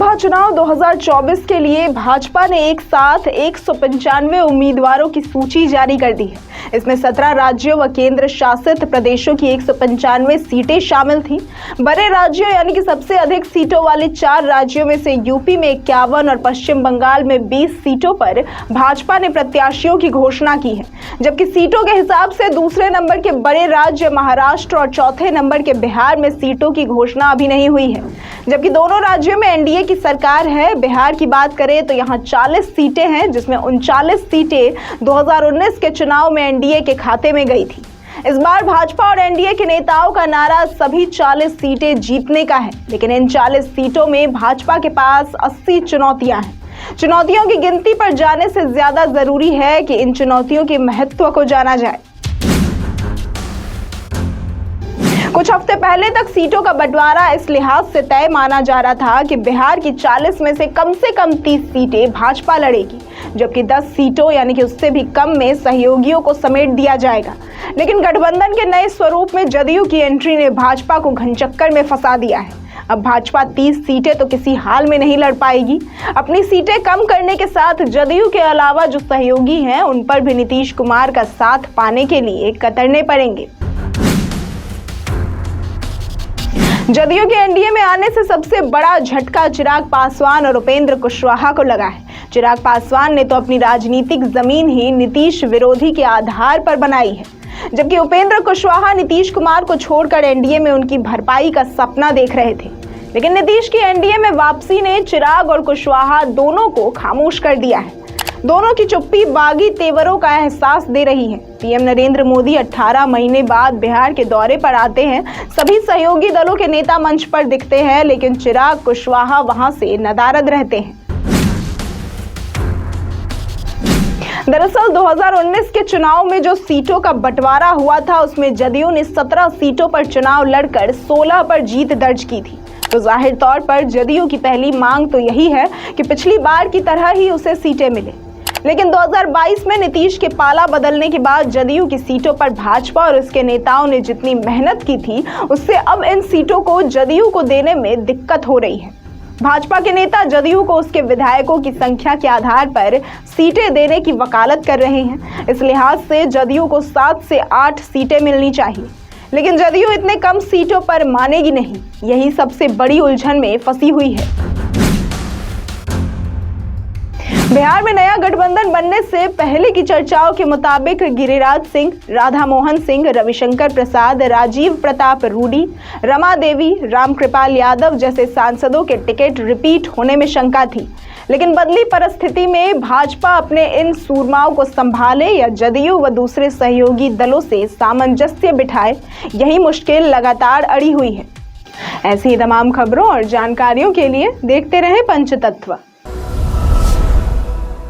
लोकसभा चुनाव 2024 के लिए भाजपा ने एक साथ 195 उम्मीदवारों की सूची जारी कर दी है। इसमें 17 राज्यों व केंद्र शासित प्रदेशों की 195 सीटें शामिल थीं। बड़े राज्यों यानी कि सबसे अधिक सीटों वाले 4 राज्यों में से यूपी में 51 और पश्चिम बंगाल में 20 सीटों पर भाजपा ने प्रत्याशियों की घोषणा की है, जबकि सीटों के हिसाब से दूसरे नंबर के बड़े राज्य महाराष्ट्र और चौथे नंबर के बिहार में सीटों की घोषणा अभी नहीं हुई है। जबकि दोनों राज्यों में एनडीए की सरकार है। बिहार की बात करें तो यहाँ 40 सीटें हैं, जिसमें 39 सीटें 2019 के चुनाव में एनडीए के खाते में गई थी। इस बार भाजपा और एनडीए के नेताओं का नारा सभी 40 सीटें जीतने का है, लेकिन इन 40 सीटों में भाजपा के पास 80 चुनौतियां हैं। चुनौतियों की गिनती पर जाने से ज्यादा जरूरी है कि इन चुनौतियों के महत्व को जाना जाए। कुछ हफ्ते पहले तक सीटों का बंटवारा इस लिहाज से तय माना जा रहा था कि बिहार की 40 में से कम 30 सीटें भाजपा लड़ेगी, जबकि 10 सीटों यानी कि उससे भी कम में सहयोगियों को समेट दिया जाएगा। लेकिन गठबंधन के नए स्वरूप में जदयू की एंट्री ने भाजपा को घनचक्कर में फंसा दिया है। अब भाजपा 30 सीटें तो किसी हाल में नहीं लड़ पाएगी। अपनी सीटें कम करने के साथ जदयू के अलावा जो सहयोगी हैं उन पर भी नीतीश कुमार का साथ पाने के लिए कतरने पड़ेंगे। जदयू के एनडीए में आने से सबसे बड़ा झटका चिराग पासवान और उपेंद्र कुशवाहा को लगा है। चिराग पासवान ने तो अपनी राजनीतिक जमीन ही नीतीश विरोधी के आधार पर बनाई है, जबकि उपेंद्र कुशवाहा नीतीश कुमार को छोड़कर एनडीए में उनकी भरपाई का सपना देख रहे थे। लेकिन नीतीश की एनडीए में वापसी ने चिराग और कुशवाहा दोनों को खामोश कर दिया है। दोनों की चुप्पी बागी तेवरों का एहसास दे रही है। पीएम नरेंद्र मोदी 18 महीने बाद बिहार के दौरे पर आते हैं। सभी सहयोगी दलों के नेता मंच पर दिखते हैं, लेकिन चिराग कुशवाहा वहां से नदारद रहते हैं। दरअसल 2019 के चुनाव में जो सीटों का बंटवारा हुआ था, उसमें जदयू ने 17 सीटों पर चुनाव लड़कर 16 पर जीत दर्ज की थी। तो जाहिर तौर पर जदयू की पहली मांग तो यही है कि पिछली बार की तरह ही उसे सीटें मिले। लेकिन 2022 में नीतीश के पाला बदलने के बाद जदयू की सीटों पर भाजपा और उसके नेताओं ने जितनी मेहनत की थी, उससे अब इन सीटों को जदयू को देने में दिक्कत हो रही है। भाजपा के नेता जदयू को उसके विधायकों की संख्या के आधार पर सीटें देने की वकालत कर रहे हैं। इस लिहाज से जदयू को 7 से 8 सीटें मिलनी चाहिए, लेकिन जदयू इतने कम सीटों पर मानेगी नहीं। यही सबसे बड़ी उलझन में फंसी हुई है। बिहार में नया गठबंधन बनने से पहले की चर्चाओं के मुताबिक गिरिराज सिंह, राधा मोहन सिंह, रविशंकर प्रसाद, राजीव प्रताप रूडी, रमा देवी, रामकृपाल यादव जैसे सांसदों के टिकट रिपीट होने में शंका थी। लेकिन बदली परिस्थिति में भाजपा अपने इन सूरमाओं को संभाले या जदयू व दूसरे सहयोगी दलों से सामंजस्य बिठाए, यही मुश्किल लगातार अड़ी हुई है। ऐसी तमाम खबरों और जानकारियों के लिए देखते रहें पंचतत्व।